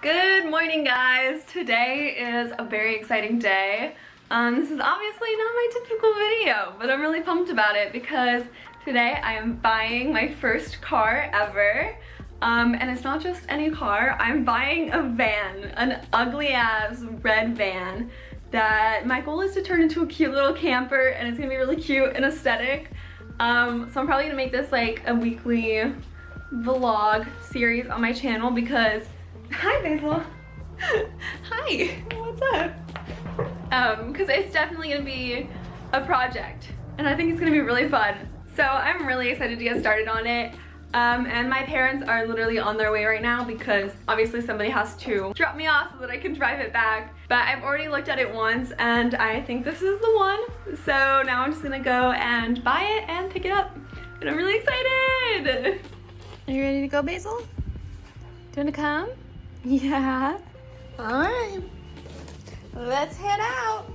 Good morning, guys. Today is a very exciting day. This is obviously not my typical video, but I'm really pumped about it because today I am buying my first car ever. And it's not just any car, I'm buying a van, an ugly ass red van that my goal is to turn into a cute little camper, and it's gonna be really cute and aesthetic. So I'm probably gonna make this like a weekly vlog series on my channel because, hi Basil. Hi, what's up? Because it's definitely gonna be a project and I think it's gonna be really fun. So I'm really excited to get started on it. And my parents are literally on their way right now because obviously somebody has to drop me off so that I can drive it back. But I've already looked at it once and I think this is the one. So now I'm just gonna go and buy it and pick it up. And I'm really excited. Are you ready to go, Basil? Do you wanna come? Yeah. All right. Let's head out.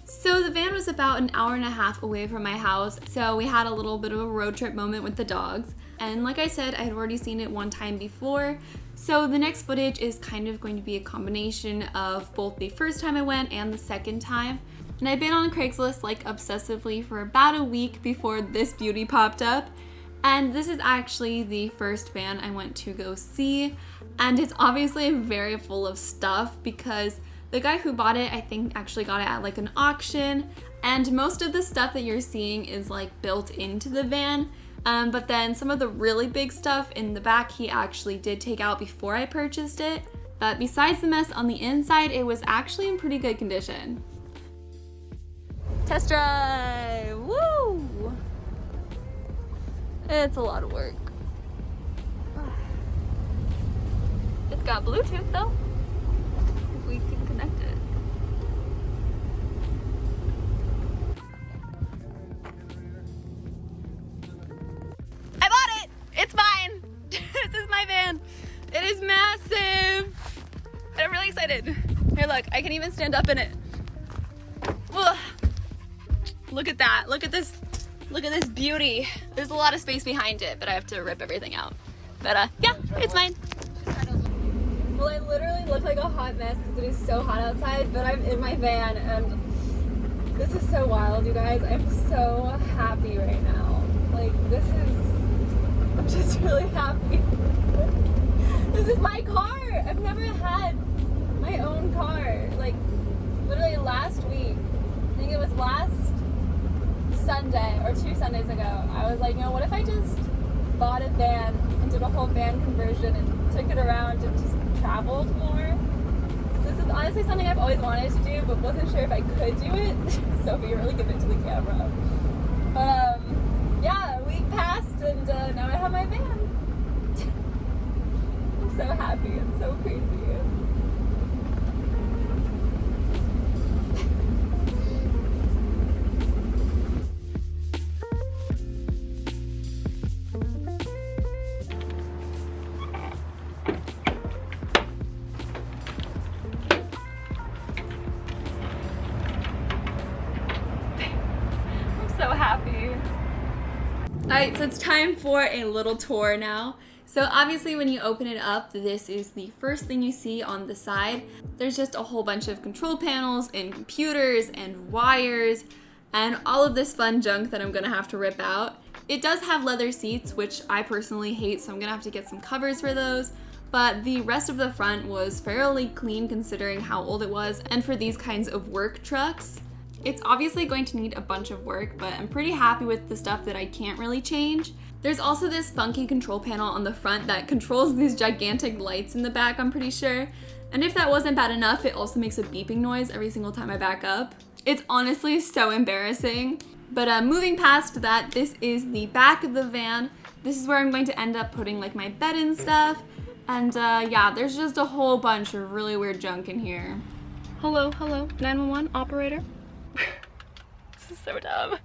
So the van was about an hour and a half away from my house, so we had a little bit of a road trip moment with the dogs. And like I said, I had already seen it one time before, so the next footage is kind of going to be a combination of both the first time I went and the second time. And I've been on Craigslist like obsessively for about a week before this beauty popped up. And this is actually the first van I went to go see, and it's obviously very full of stuff because the guy who bought it, I think, actually got it at like an auction, and most of the stuff that you're seeing is like built into the van, but then some of the really big stuff in the back he actually did take out before I purchased it. But besides the mess on the inside, it was actually in pretty good condition. Test drive! Woo! It's a lot of work. It's got Bluetooth though, if we can connect it. I bought it! It's mine! This is my van. It is massive! And I'm really excited. Here, look, I can even stand up in it. Ugh. Look at that, look at this. Look at this beauty. There's a lot of space behind it, but I have to rip everything out. But yeah, it's mine. Well, I literally look like a hot mess because it is so hot outside, but I'm in my van and this is so wild, you guys. I'm so happy right now. Like, I'm just really happy. This is my car. I've never had my own car. Like, literally last week, I think it was last Sunday or 2 Sundays ago, I was like, you know, what if I just bought a van and did a whole van conversion and took it around and just traveled more? So this is honestly something I've always wanted to do, but wasn't sure if I could do it. Sophie, really give it to the camera. But yeah, a week passed and now I have my van. I'm so happy. It's so crazy. So happy. Alright, so it's time for a little tour now. So obviously when you open it up, this is the first thing you see on the side. There's just a whole bunch of control panels and computers and wires and all of this fun junk that I'm gonna have to rip out. It does have leather seats, which I personally hate, so I'm gonna have to get some covers for those. But the rest of the front was fairly clean considering how old it was, and for these kinds of work trucks. It's obviously going to need a bunch of work, but I'm pretty happy with the stuff that I can't really change. There's also this funky control panel on the front that controls these gigantic lights in the back, I'm pretty sure. And if that wasn't bad enough, it also makes a beeping noise every single time I back up. It's honestly so embarrassing. But moving past that, this is the back of the van. This is where I'm going to end up putting like my bed and stuff. And yeah, there's just a whole bunch of really weird junk in here. Hello, 911 operator. This is so dumb.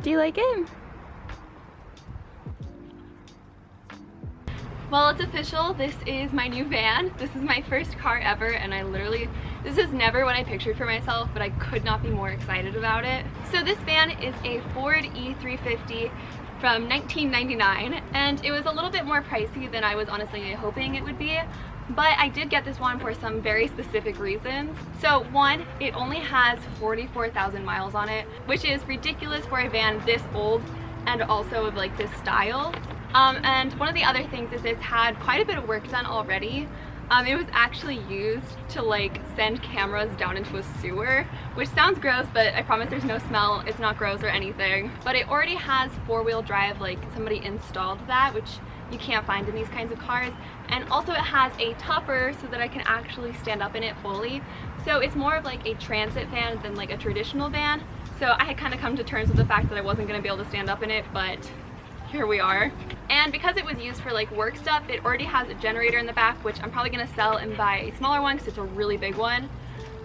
Do you like it? Well, it's official. This is my new van. This is my first car ever, and this is never what I pictured for myself, but I could not be more excited about it. So this van is a Ford E350 from $19.99, and it was a little bit more pricey than I was honestly hoping it would be. But I did get this one for some very specific reasons. So one, it only has 44,000 miles on it, which is ridiculous for a van this old and also of like this style. And one of the other things is it's had quite a bit of work done already. It was actually used to like send cameras down into a sewer, which sounds gross, but I promise there's no smell. It's not gross or anything. But it already has four-wheel drive, like somebody installed that, which you can't find in these kinds of cars. And also it has a topper so that I can actually stand up in it fully. So it's more of like a transit van than like a traditional van. So I had kind of come to terms with the fact that I wasn't going to be able to stand up in it, but here we are. And because it was used for like work stuff, it already has a generator in the back, which I'm probably going to sell and buy a smaller one because it's a really big one.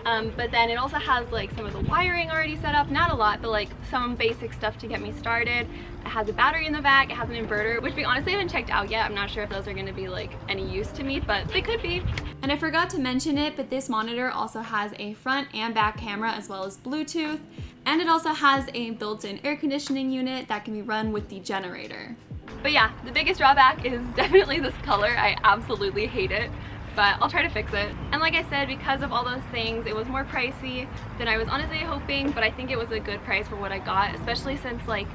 But then it also has like some of the wiring already set up, not a lot, but like some basic stuff to get me started. It has a battery in the back, it has an inverter, which we honestly haven't checked out yet. I'm not sure if those are going to be like any use to me, but they could be. And I forgot to mention it, but this monitor also has a front and back camera as well as Bluetooth, and it also has a built-in air conditioning unit that can be run with the generator. But yeah, the biggest drawback is definitely this color. I absolutely hate it, but I'll try to fix it. And like I said, because of all those things, it was more pricey than I was honestly hoping, but I think it was a good price for what I got, especially since like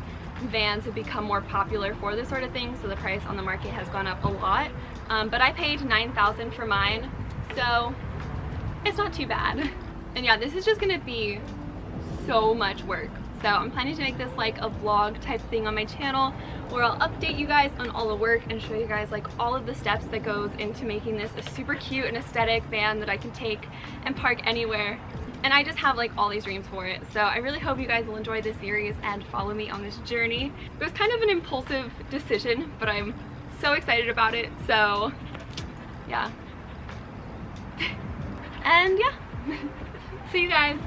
vans have become more popular for this sort of thing, so the price on the market has gone up a lot. But I paid $9,000 for mine, so it's not too bad. And yeah, this is just gonna be so much work. So I'm planning to make this like a vlog type thing on my channel where I'll update you guys on all the work and show you guys like all of the steps that goes into making this a super cute and aesthetic van that I can take and park anywhere. And I just have like all these dreams for it. So I really hope you guys will enjoy this series and follow me on this journey. It was kind of an impulsive decision, but I'm so excited about it. So yeah. And yeah, see you guys.